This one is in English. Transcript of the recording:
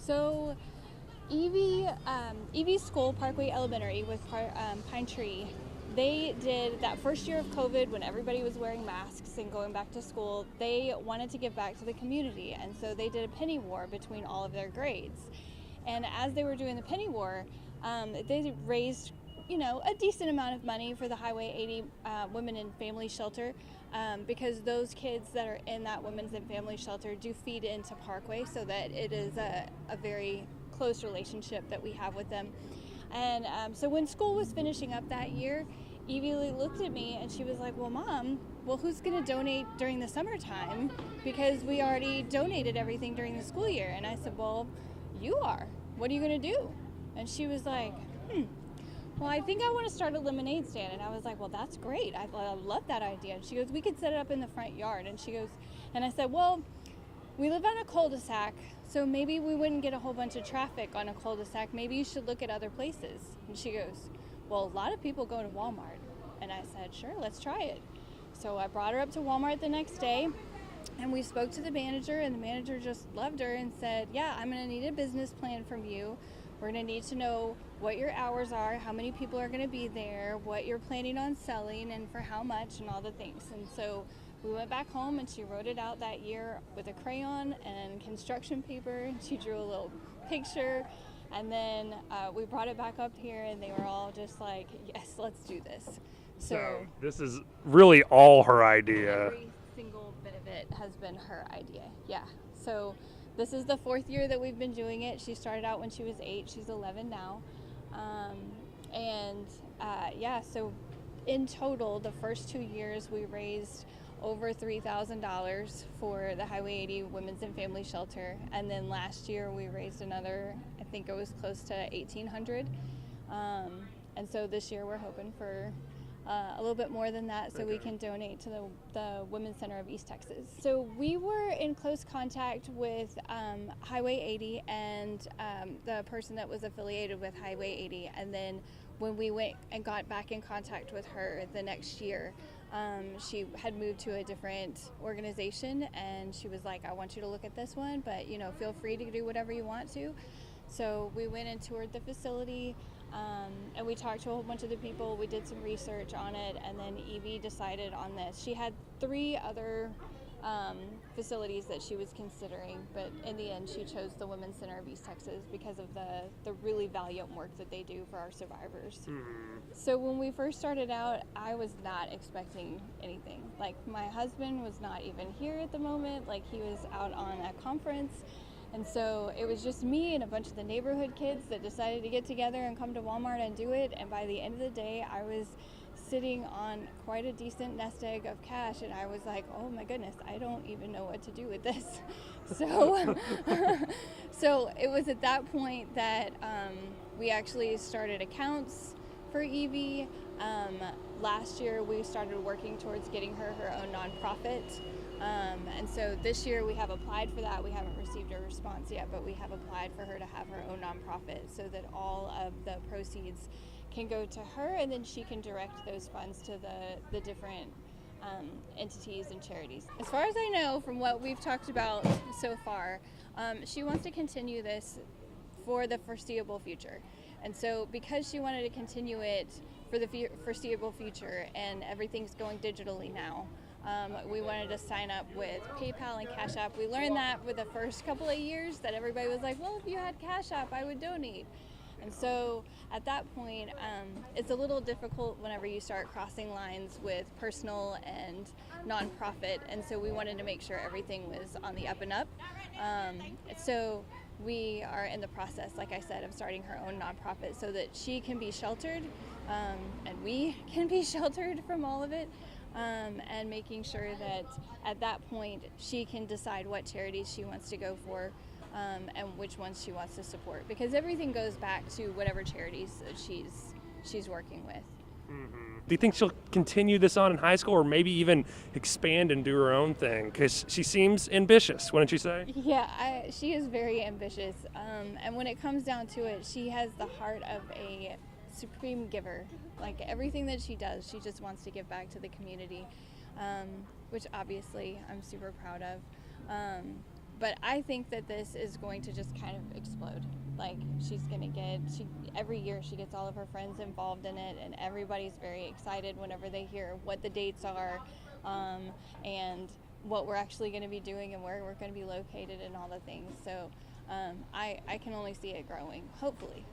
So Evie School, Parkway Elementary with Pine Tree, they did that first year of COVID when everybody was wearing masks and going back to school. They wanted to give back to the community, and so they did a penny war between all of their grades. And as they were doing the penny war, they raised, a decent amount of money for the Highway 80 Women and Family Shelter, because those kids that are in that Women's and Family Shelter do feed into Parkway, so that it is a very close relationship that we have with them. And so when school was finishing up that year, Evie looked at me and she was like, well, Mom, who's going to donate during the summertime? Because we already donated everything during the school year. And I said, well, you are. What are you going to do? And she was like, well, I think I want to start a lemonade stand. And I was like, well, that's great. I love that idea. And she goes, we could set it up in the front yard. And she goes, and I said, well, we live on a cul-de-sac, so maybe we wouldn't get a whole bunch of traffic on a cul-de-sac. Maybe you should look at other places. And she goes, well, a lot of people go to Walmart. And I said, sure, let's try it. So I brought her up to Walmart the next day, and we spoke to the manager, and the manager just loved her and said, yeah, I'm going to need a business plan from you. We're going to need to know what your hours are, how many people are going to be there, what you're planning on selling, and for how much, and all the things. And so we went back home, and she wrote it out that year with a crayon and construction paper. She drew a little picture, and then we brought it back up here, and they were all just like, yes, let's do this. So this is really all her idea. Every single bit of it has been her idea, yeah. So this is the 4th year that we've been doing it. She started out when she was 8. She's 11 now. So in total, the first 2 years, we raised over $3,000 for the Highway 80 Women's and Family Shelter. And then last year, we raised another, I think it was close to $1,800. And so this year, we're hoping for a little bit more than that, so we can donate to the Women's Center of East Texas. So we were in close contact with Highway 80 and the person that was affiliated with Highway 80, and then when we went and got back in contact with her the next year, she had moved to a different organization, and she was like, I want you to look at this one, but feel free to do whatever you want to. So we went and toured the facility, and we talked to a whole bunch of the people. We did some research on it, and then Evie decided on this. She had 3 other facilities that she was considering, but in the end she chose the Women's Center of East Texas because of the really valiant work that they do for our survivors. So when we first started out, I was not expecting anything. Like, my husband was not even here at the moment. Like, he was out on a conference. And so it was just me and a bunch of the neighborhood kids that decided to get together and come to Walmart and do it. And by the end of the day, I was sitting on quite a decent nest egg of cash, and I was like, oh my goodness, I don't even know what to do with this. So, so it was at that point that we actually started accounts for Evie. Last year, we started working towards getting her own nonprofit. And so this year we have applied for that. We haven't received a response yet, but we have applied for her to have her own nonprofit so that all of the proceeds can go to her, and then she can direct those funds to the different entities and charities. As far as I know, from what we've talked about so far, she wants to continue this for the foreseeable future. And so because she wanted to continue it for the foreseeable future and everything's going digitally now, we wanted to sign up with PayPal and Cash App. We learned that with the first couple of years that everybody was like, well, if you had Cash App, I would donate. And so at that point, it's a little difficult whenever you start crossing lines with personal and nonprofit. And so we wanted to make sure everything was on the up and up. So we are in the process, like I said, of starting her own nonprofit so that she can be sheltered, and we can be sheltered from all of it. And making sure that at that point she can decide what charities she wants to go for, and which ones she wants to support, because everything goes back to whatever charities that she's working with. Do you think she'll continue this on in high school, or maybe even expand and do her own thing? Because she seems ambitious, wouldn't you say? Yeah, she is very ambitious, and when it comes down to it, she has the heart of a supreme giver. Like, everything that she does, she just wants to give back to the community, which obviously I'm super proud of. But I think that this is going to just kind of explode. Like, every year she gets all of her friends involved in it, and everybody's very excited whenever they hear what the dates are, and what we're actually going to be doing and where we're going to be located and all the things. So I can only see it growing, hopefully.